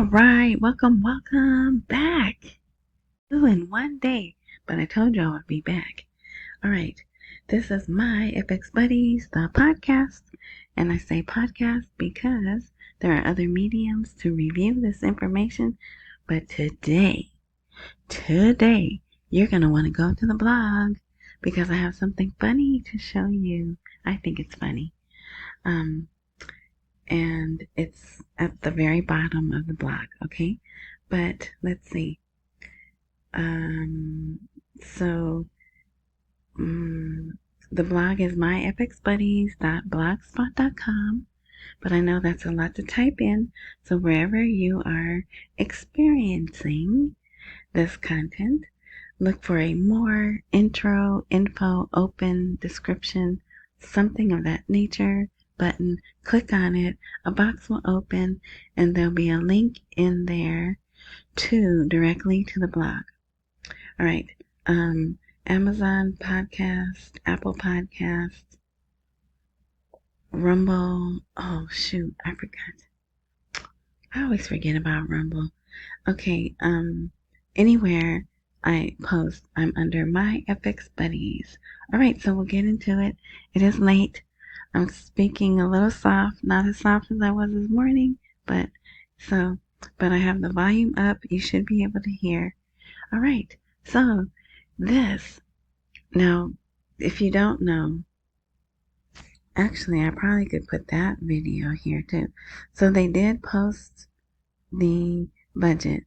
All right, welcome back. Ooh, in one day, but I told you I would be back. All right, this is my FX Buddies, the podcast, and I say podcast because there are other mediums to review this information, but today, you're going to want to go to the blog because I have something funny to show you. I think it's funny. And it's at the very bottom of the blog, okay? But let's see. So the blog is myfxbuddies.blogspot.com, but I know that's a lot to type in, so wherever you are experiencing this content, look for a more intro, info, open, description, something of that nature button. Click on it, a box will open, and there'll be a link in there directly to the blog. All right, Amazon Podcast, Apple Podcast, Rumble. Oh shoot, I forgot. I always forget about Rumble. Okay, anywhere I post, I'm under my FX Buddies. All right, so we'll get into it. It is late. I'm speaking a little soft, not as soft as I was this morning, but I have the volume up. You should be able to hear. All right, so now, if you don't know, actually, I probably could put that video here too. So they did post the budget,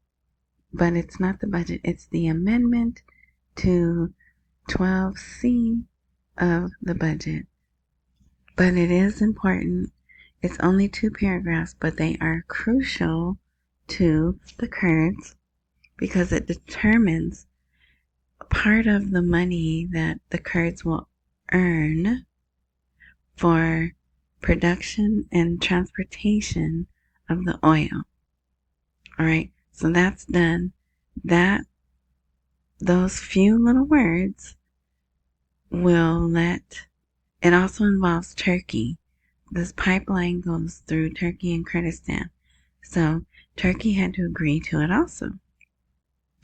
but it's not the budget. It's the amendment to 12C of the budget. But it is important. It's only 2 paragraphs, but they are crucial to the Kurds because it determines part of the money that the Kurds will earn for production and transportation of the oil. All right, so that's done. Those few little words it also involves Turkey. This pipeline goes through Turkey and Kurdistan. So Turkey had to agree to it also.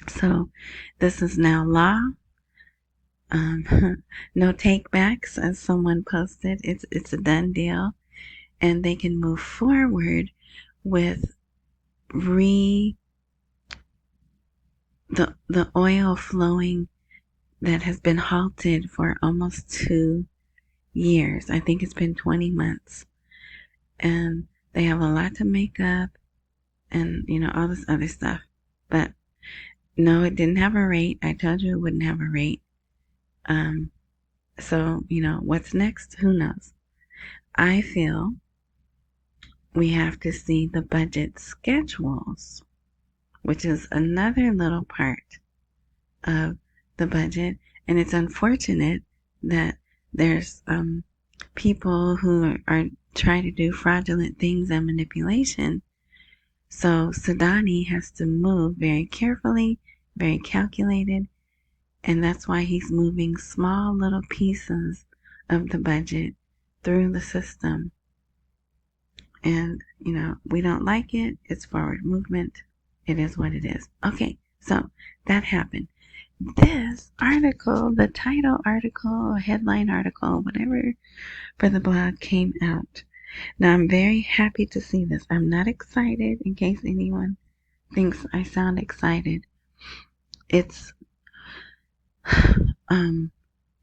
So this is now law. No takebacks, as someone posted. It's a done deal, and they can move forward with the oil flowing that has been halted for almost 2 years. I think it's been 20 months, and they have a lot to make up, and all this other stuff. But no, it didn't have a rate. I told you it wouldn't have a rate. So, what's next? Who knows? I feel we have to see the budget schedules, which is another little part of the budget. And it's unfortunate that there's people who are trying to do fraudulent things and manipulation. So Sudani has to move very carefully, very calculated, and that's why he's moving small little pieces of the budget through the system. And, we don't like it. It's forward movement. It is what it is. Okay, so that happened. This article, the title article, headline article, whatever, for the blog came out. Now, I'm very happy to see this. I'm not excited, in case anyone thinks I sound excited. It's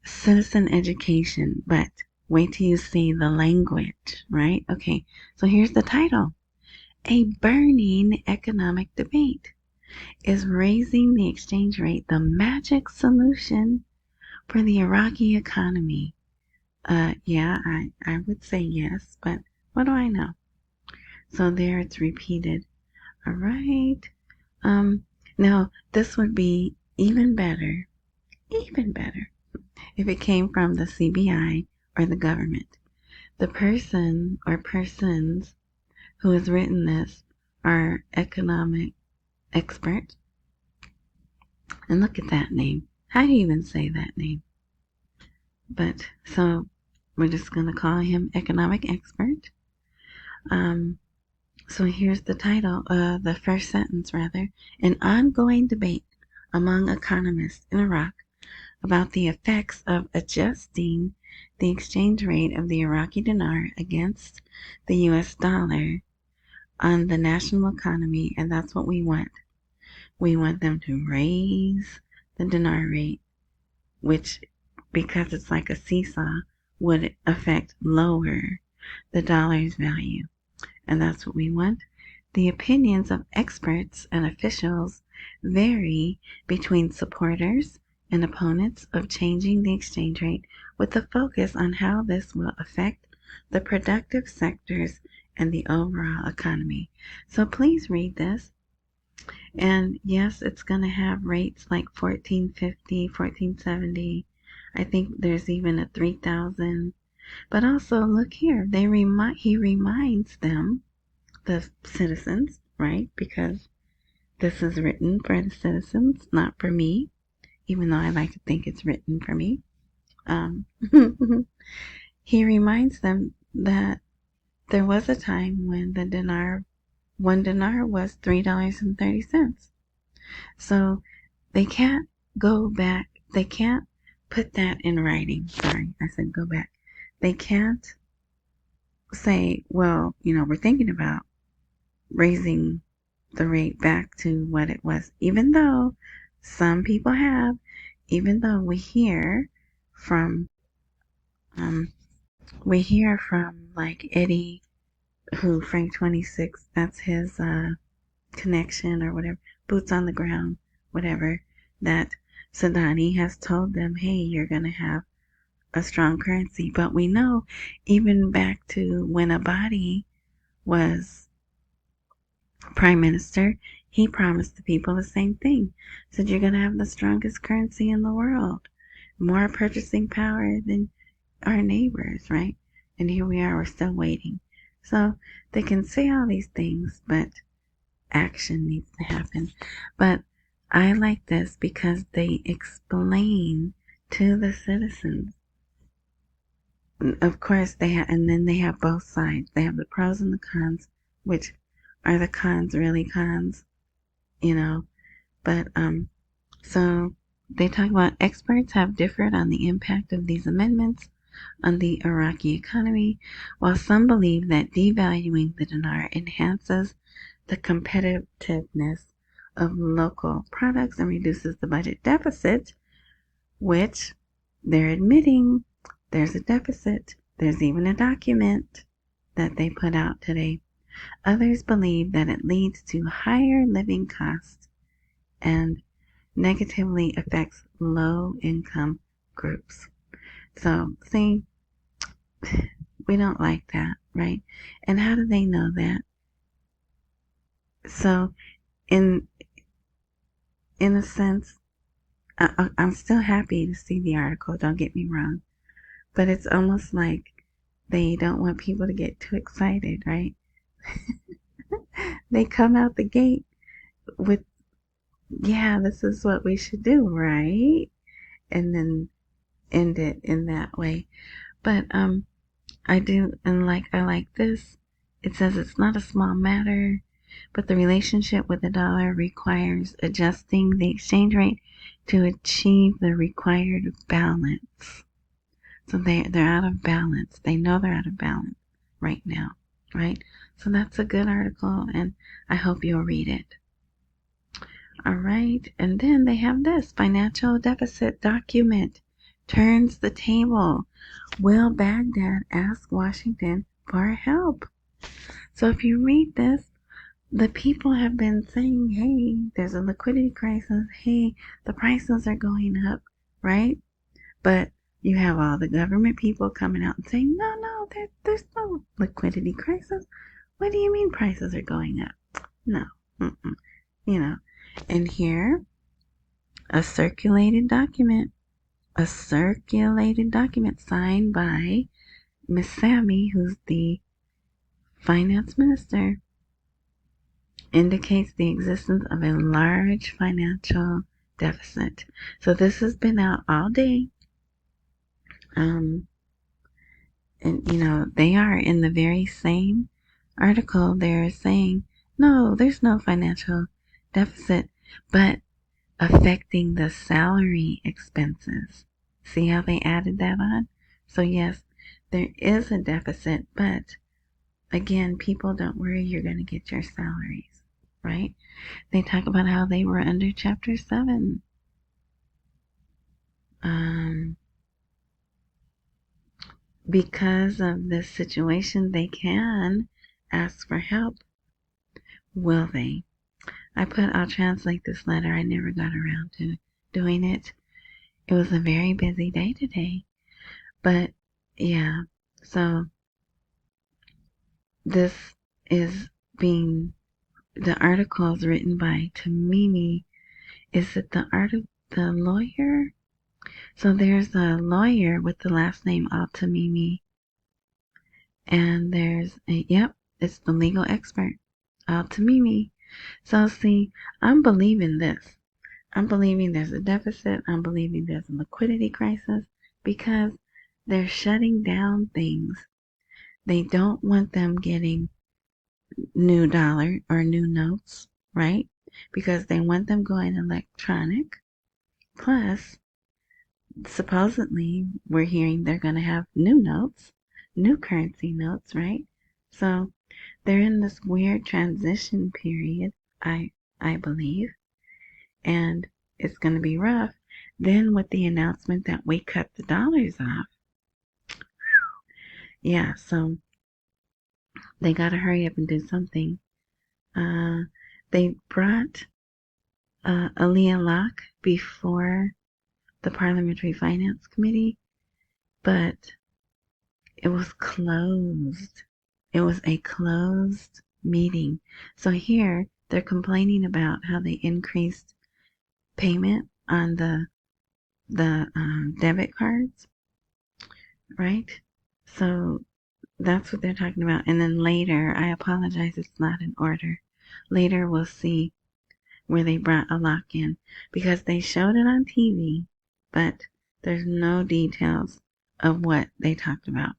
citizen education, but wait till you see the language, right? Okay, so here's the title. A burning economic debate. Is raising the exchange rate the magic solution for the Iraqi economy? Yeah, I would say yes, but what do I know? So there it's repeated. All right. Now this would be even better, if it came from the CBI or the government. The person or persons who has written this are economic expert. And look at that name. How do you even say that name? But so we're just going to call him economic expert. So here's the title, the first sentence rather. An ongoing debate among economists in Iraq about the effects of adjusting the exchange rate of the Iraqi dinar against the US dollar on the national economy, and that's what we want. We want them to raise the dinar rate, which, because it's like a seesaw, would affect lower the dollar's value. And that's what we want. The opinions of experts and officials vary between supporters and opponents of changing the exchange rate, with a focus on how this will affect the productive sectors and the overall economy. So please read this. And yes, it's going to have rates like 1450, 1470. I think there's even a 3000. But also, look here, he reminds them, the citizens, right? Because this is written for the citizens, not for me, even though I like to think it's written for me. He reminds them that there was a time when one dinar was $3.30. So they can't go back. They can't put that in writing. Sorry, I said go back. They can't say, well, we're thinking about raising the rate back to what it was, even though some people have, even though we hear from like Eddie, who Frank 26, that's his connection or whatever, boots on the ground, whatever, that Sadani has told them, hey, you're going to have a strong currency. But we know even back to when Abadi was prime minister, he promised the people the same thing. Said you're going to have the strongest currency in the world, more purchasing power than our neighbors, right? And here we are, we're still waiting. So they can say all these things, but action needs to happen. But I like this because they explain to the citizens. Of course, and then they have both sides. They have the pros and the cons, which are the cons really cons, But, so they talk about experts have differed on the impact of these amendments on the Iraqi economy, while some believe that devaluing the dinar enhances the competitiveness of local products and reduces the budget deficit, which they're admitting there's a deficit. There's even a document that they put out today. Others believe that it leads to higher living costs and negatively affects low-income groups. So, see, we don't like that, right? And how do they know that? So, in a sense, I'm still happy to see the article, don't get me wrong. But it's almost like they don't want people to get too excited, right? They come out the gate with, yeah, this is what we should do, right? And then end it in that way. But I like this. It says it's not a small matter, but the relationship with the dollar requires adjusting the exchange rate to achieve the required balance. So they're out of balance. They know they're out of balance right now, right? So that's a good article, and I hope you'll read it. All right, and then they have this financial deficit document turns the table. Will Baghdad ask Washington for help? So if you read this, the people have been saying, hey, there's a liquidity crisis. Hey, the prices are going up, right? But you have all the government people coming out and saying, no, there's no liquidity crisis. What do you mean prices are going up? No. And here, a circulated document signed by Miss Sammy, who's the finance minister, indicates the existence of a large financial deficit. So this has been out all day. And they are in the very same article, they're saying, no, there's no financial deficit, but affecting the salary expenses. See how they added that on? So yes, there is a deficit, but again, people don't worry, you're going to get your salaries, right? They talk about how they were under Chapter 7. Because of this situation, they can ask for help. Will they? I'll translate this letter. I never got around to doing it. It was a very busy day today. But yeah, so this is the article is written by Tamimi. Is it the lawyer? So there's a lawyer with the last name Al-Tamimi. And it's the legal expert, Al-Tamimi. So see, I'm believing this. I'm believing there's a deficit. I'm believing there's a liquidity crisis because they're shutting down things. They don't want them getting new dollar or new notes, right? Because they want them going electronic. Plus, supposedly, we're hearing they're going to have new notes, new currency notes, right? So they're in this weird transition period, I believe, and it's going to be rough. Then with the announcement that we cut the dollars off, yeah, so they got to hurry up and do something. They brought Aliyah Locke before the Parliamentary Finance Committee, but it was closed. It was a closed meeting. So here they're complaining about how they increased payment on the debit cards, right? So that's what they're talking about. And then later, I apologize, it's not in order. Later we'll see where they brought a lock in because they showed it on TV, but there's no details of what they talked about.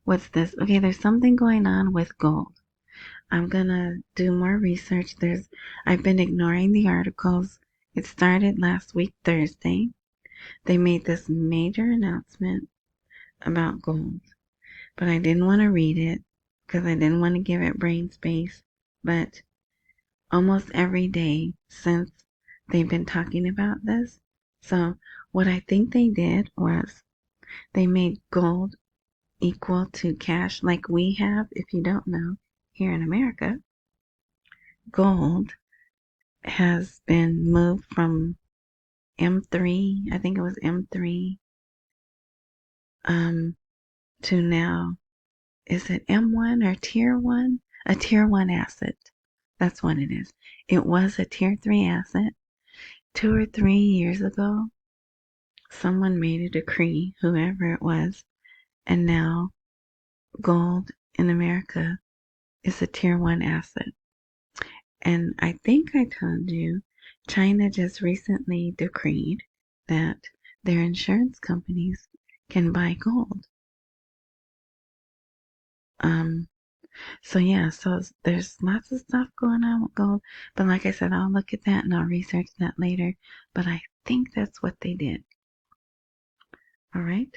What's this? Okay, there's something going on with gold. I'm gonna do more research. I've been ignoring the articles. It started last week, Thursday. They made this major announcement about gold, but I didn't want to read it because I didn't want to give it brain space. But almost every day since they've been talking about this. So what I think they did was they made gold equal to cash like we have, if you don't know, here in America. Gold has been moved from M3, I think it was M3, to now, is it M1 or Tier 1? A Tier 1 asset. That's what it is. It was a Tier 3 asset. 2 or 3 years ago, someone made a decree, whoever it was, and now gold in America is a Tier 1 asset. And I think I told you, China just recently decreed that their insurance companies can buy gold. So there's lots of stuff going on with gold. But like I said, I'll look at that and I'll research that later. But I think that's what they did. All right.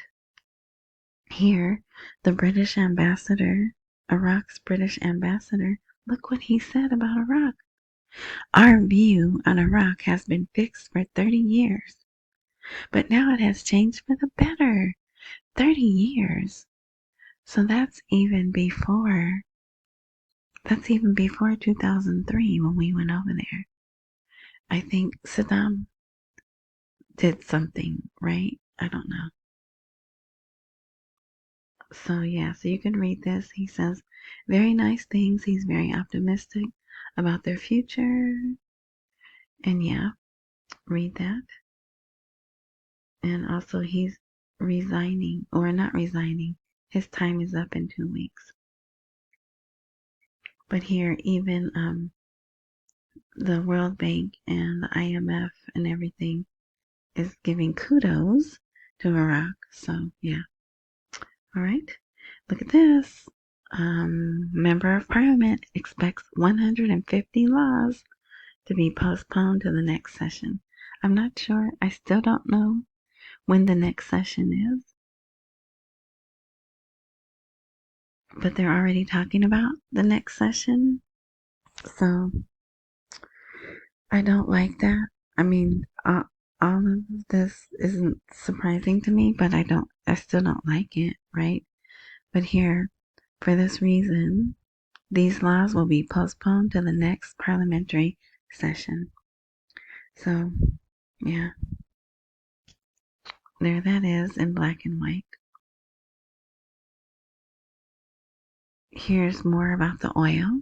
Here, the British ambassador, Iraq's British ambassador, look what he said about Iraq. Our view on Iraq has been fixed for 30 years, but now it has changed for the better. 30 years. So that's even before 2003 when we went over there. I think Saddam did something, right? I don't know. So yeah, so you can read this. He says very nice things. He's very optimistic about their future. And yeah, read that. And also he's resigning, or not resigning. His time is up in 2 weeks. But here, even the World Bank and the IMF and everything is giving kudos to Iraq. So yeah. All right. Look at this. Member of Parliament expects 150 laws to be postponed to the next session. I'm not sure. I still don't know when the next session is. But they're already talking about the next session. So I don't like that. I mean, all of this isn't surprising to me, but I still don't like it, right? But here, for this reason, these laws will be postponed to the next parliamentary session. So, yeah, there that is in black and white. Here's more about the oil.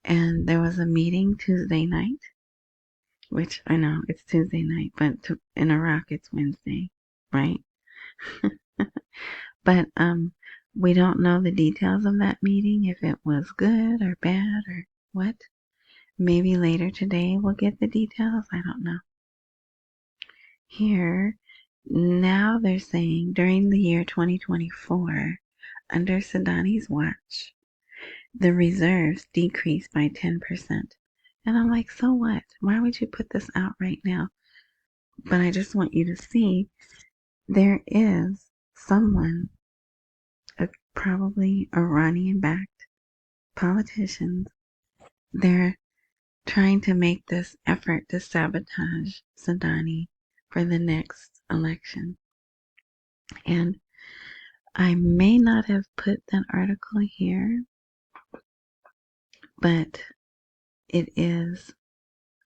And there was a meeting Tuesday night, which I know it's Tuesday night, but in Iraq it's Wednesday, right? But we don't know the details of that meeting, if it was good or bad or what. Maybe later today we'll get the details. I don't know. Here, now they're saying during the year 2024, under Sadani's watch, the reserves decreased by 10%. And I'm like, so what? Why would you put this out right now? But I just want you to see there is someone, probably Iranian-backed politicians, they're trying to make this effort to sabotage Sadani for the next election. And I may not have put that article here, but it is,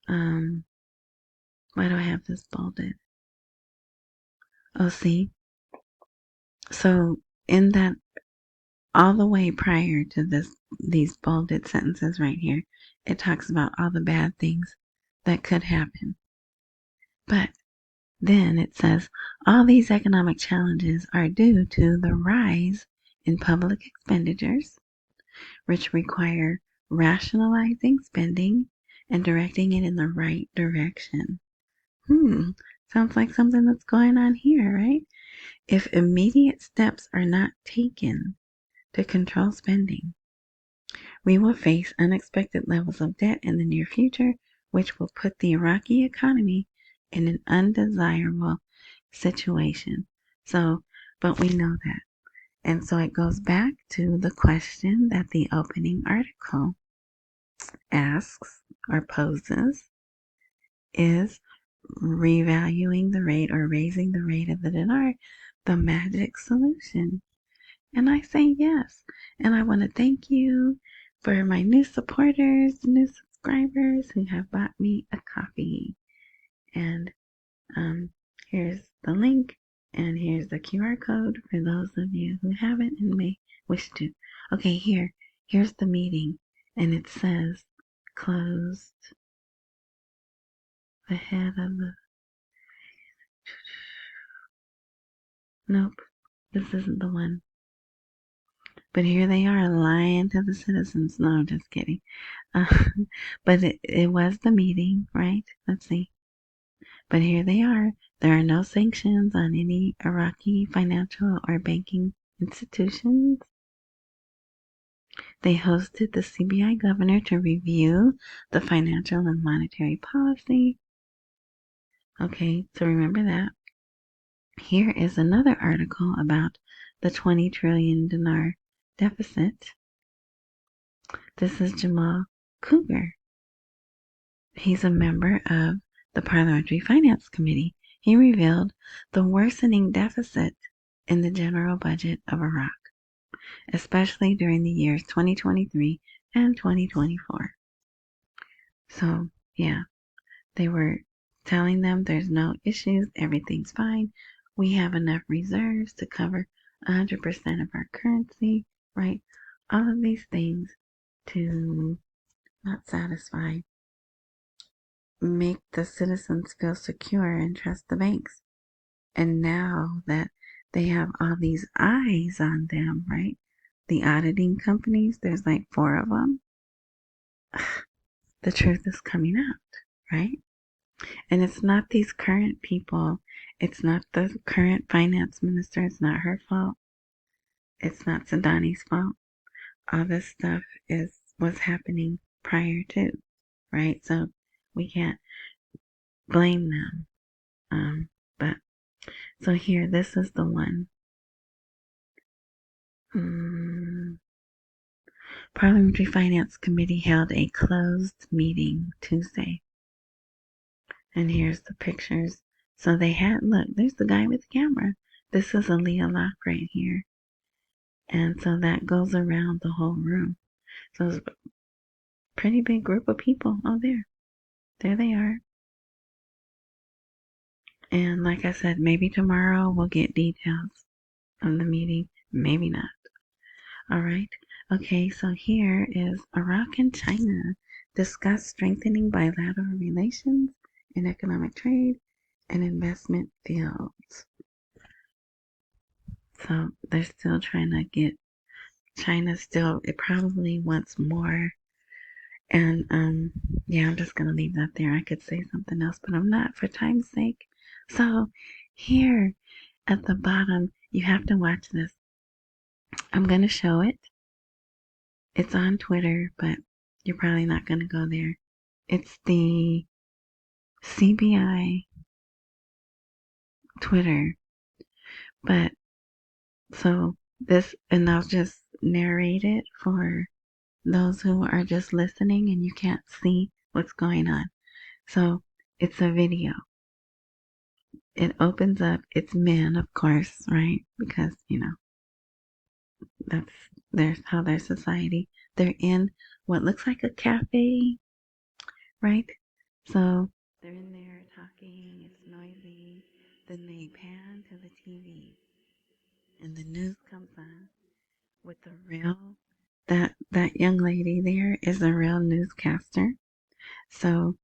why do I have this bolded? Oh, see? So in that, all the way prior to these bolded sentences right here, it talks about all the bad things that could happen. But then it says, all these economic challenges are due to the rise in public expenditures, which require rationalizing spending and directing it in the right direction. Sounds like something that's going on here, right? If immediate steps are not taken to control spending, we will face unexpected levels of debt in the near future, which will put the Iraqi economy in an undesirable situation. So, but we know that. And so it goes back to the question that the opening article asks or poses: is revaluing the rate or raising the rate of the dinar the magic solution? And I say yes. And I want to thank you for my new supporters, new subscribers who have bought me a coffee. And here's the link, and here's the QR code for those of you who haven't and may wish to. Okay, here's the meeting, and it says closed. The head of the... Nope, this isn't the one. But here they are lying to the citizens. No, I'm just kidding. But it was the meeting, right? Let's see. But here they are. There are no sanctions on any Iraqi financial or banking institutions. They hosted the CBI governor to review the financial and monetary policy. Okay, so remember that. Here is another article about the 20 trillion dinar deficit. This is Jamal Cougar. He's a member of the Parliamentary Finance Committee. He revealed the worsening deficit in the general budget of Iraq, especially during the years 2023 and 2024. So, yeah, they were telling them there's no issues, everything's fine. We have enough reserves to cover 100% of our currency, right? All of these things to not satisfy, make the citizens feel secure and trust the banks. And now that they have all these eyes on them, right? The auditing companies, there's like 4 of them. The truth is coming out, right? And it's not these current people. It's not the current finance minister. It's not her fault. It's not Sadani's fault. all this stuff was happening prior to, right? So we can't blame them. But so here, this is the one. Parliamentary Finance Committee held a closed meeting Tuesday. And here's the pictures. So they had, look, there's the guy with the camera. This is a Leah Locke right here. And so that goes around the whole room. So it's a pretty big group of people. Oh, there they are. And like I said, maybe tomorrow we'll get details of the meeting. Maybe not. All right. Okay, so here is Iraq and China discuss strengthening bilateral relations in economic trade and investment fields. So they're still trying to get China it probably wants more. And yeah, I'm just gonna leave that there. I could say something else, but I'm not for time's sake. So here at the bottom, you have to watch this. I'm gonna show it. It's on Twitter, but you're probably not gonna go there. It's the CBI Twitter. But so this, and I'll just narrate it for those who are just listening and you can't see what's going on. So it's a video. It opens up, it's men, of course, right? Because, there's how their society. They're in what looks like a cafe, right? So they're in there talking, it's noisy. Then they pan to the TV and the news comes on with the real, that young lady there is a real newscaster. So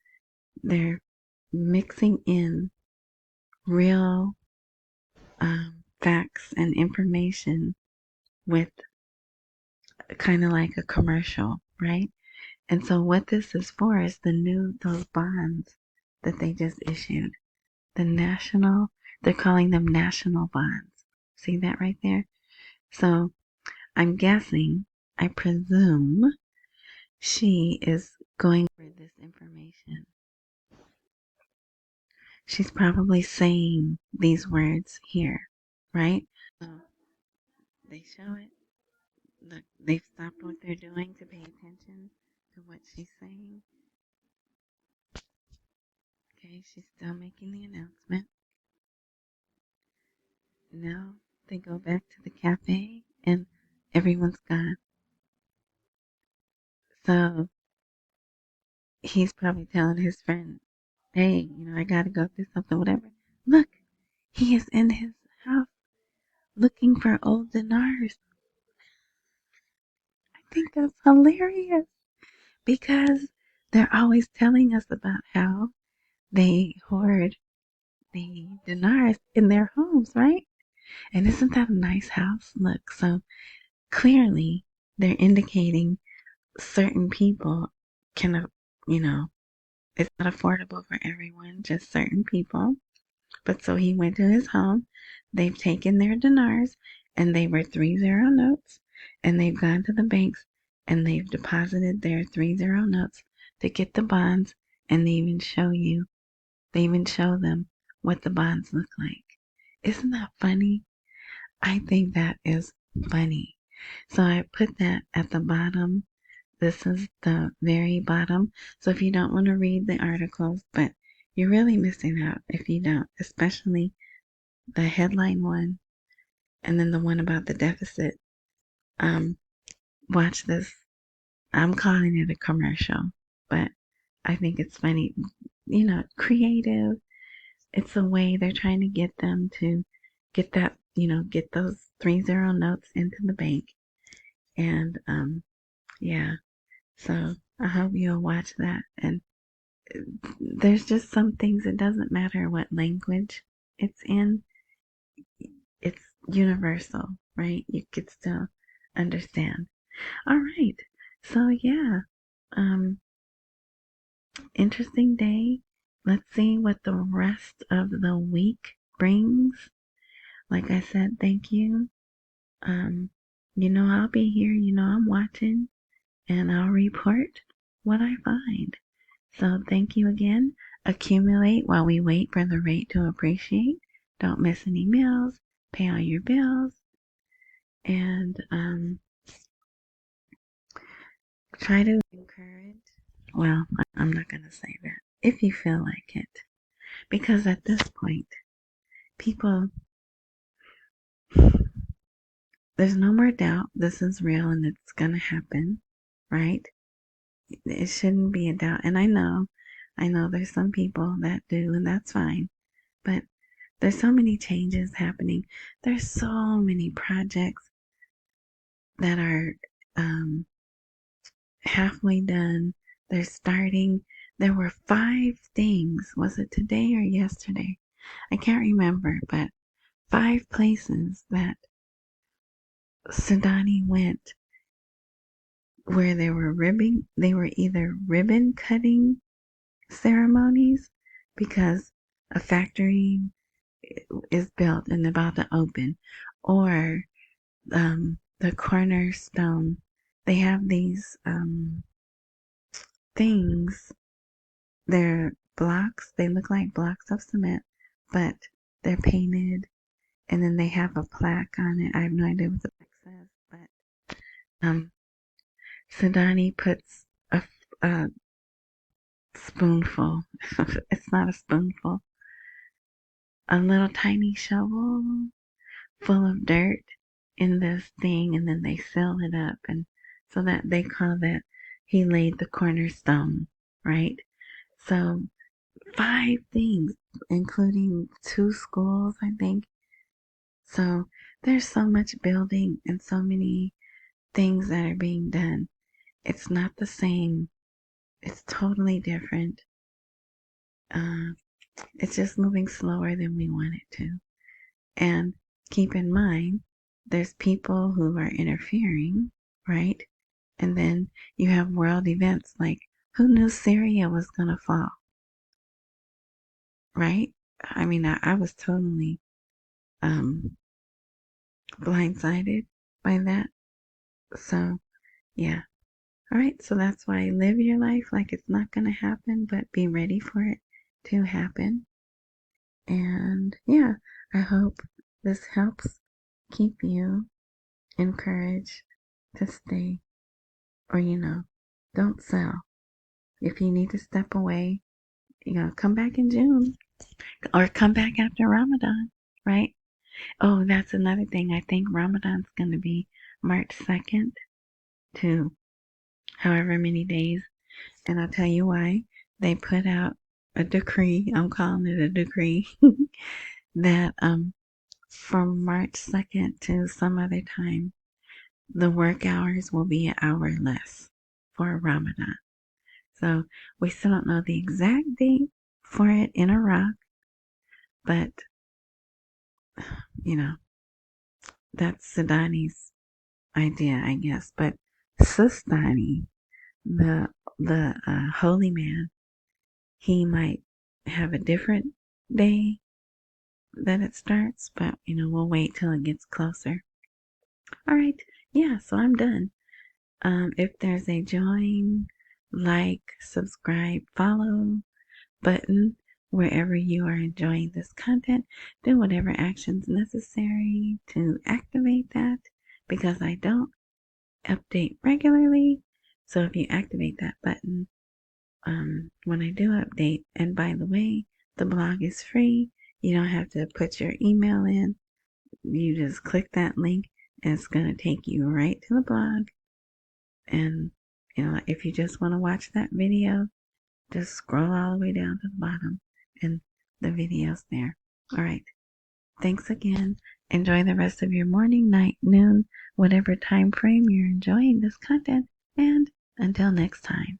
they're mixing in real facts and information with kind of like a commercial, right? And so what this is for is those bonds that they just issued. They're calling them national bonds. See that right there? So I'm guessing, I presume, she is going for this information. She's probably saying these words here, right? So they show it. Look, they've stopped what they're doing to pay attention to what she's saying. Okay, she's still making the announcement. Now they go back to the cafe and everyone's gone. So he's probably telling his friend, hey, I gotta go do something, whatever. Look, he is in his house looking for old dinars. I think that's hilarious because they're always telling us about how they hoard the dinars in their homes, right? And isn't that a nice house? Look, so clearly they're indicating certain people can, it's not affordable for everyone, just certain people. But so he went to his home. They've taken their dinars, and they were 30 notes, and they've gone to the banks and they've deposited their 30 notes to get the bonds, and they even show them what the bonds look like. Isn't that funny? I think that is funny. So I put that at the bottom. This is the very bottom. So if you don't want to read the articles, but you're really missing out if you don't, especially the headline one and then the one about the deficit. Watch this. I'm calling it a commercial, but I think it's funny. Creative. It's a way they're trying to get them to get that, get those 30 notes into the bank. And yeah. So I hope you'll watch that. And there's just some things, it doesn't matter what language it's in, it's universal, right? You could still understand. All right. So yeah, interesting day. Let's see what the rest of the week brings. Like I said, thank you. I'll be here. I'm watching, and I'll report what I find. So thank you again. Accumulate while we wait for the rate to appreciate. Don't miss any meals. Pay all your bills. And try to encourage. Well, I'm not going to say that. If you feel like it. Because at this point, people, there's no more doubt this is real and it's going to happen, right? It shouldn't be a doubt. And I know there's some people that do, and that's fine. But there's so many changes happening. There's so many projects that are halfway done. They're starting. There were 5 things. Was it today or yesterday? I can't remember, but 5 places that Sudani went where they were either ribbon cutting ceremonies because a factory is built and about to open, or the cornerstone. They have these things. They're blocks. They look like blocks of cement, but they're painted, and then they have a plaque on it. I have no idea what the plaque says, but Sudani puts a spoonful. It's not a spoonful. A little tiny shovel full of dirt in this thing, and then they seal it up, and so that they call that he laid the cornerstone, right? So 5 things, including 2 schools, I think. So there's so much building and so many things that are being done. It's not the same. It's totally different. It's just moving slower than we want it to. And keep in mind, there's people who are interfering, right? And then you have world events like, who knew Syria was going to fall? Right? I mean, I was totally blindsided by that. So, yeah. All right. So that's why live your life like it's not going to happen, but be ready for it to happen. And yeah, I hope this helps keep you encouraged to stay, or don't sell. If you need to step away, come back in June or come back after Ramadan, right? Oh, that's another thing. I think Ramadan's going to be March 2nd to however many days. And I'll tell you why. They put out a decree, I'm calling it a decree, that from March 2nd to some other time, the work hours will be an hour less for Ramadan. So we still don't know the exact date for it in Iraq, but that's Sudani's idea, I guess. But Sistani, the holy man, he might have a different day that it starts, but we'll wait till it gets closer. All right, yeah, so I'm done. If there's a join, like, subscribe, follow button wherever you are enjoying this content, do whatever actions necessary to activate that, because I don't update regularly. So if you activate that button when I do update, and by the way, the blog is free. You don't have to put your email in. You just click that link and it's going to take you right to the blog. And if you just want to watch that video, just scroll all the way down to the bottom and the video's there. All right. Thanks again. Enjoy the rest of your morning, night, noon, whatever time frame you're enjoying this content. And until next time.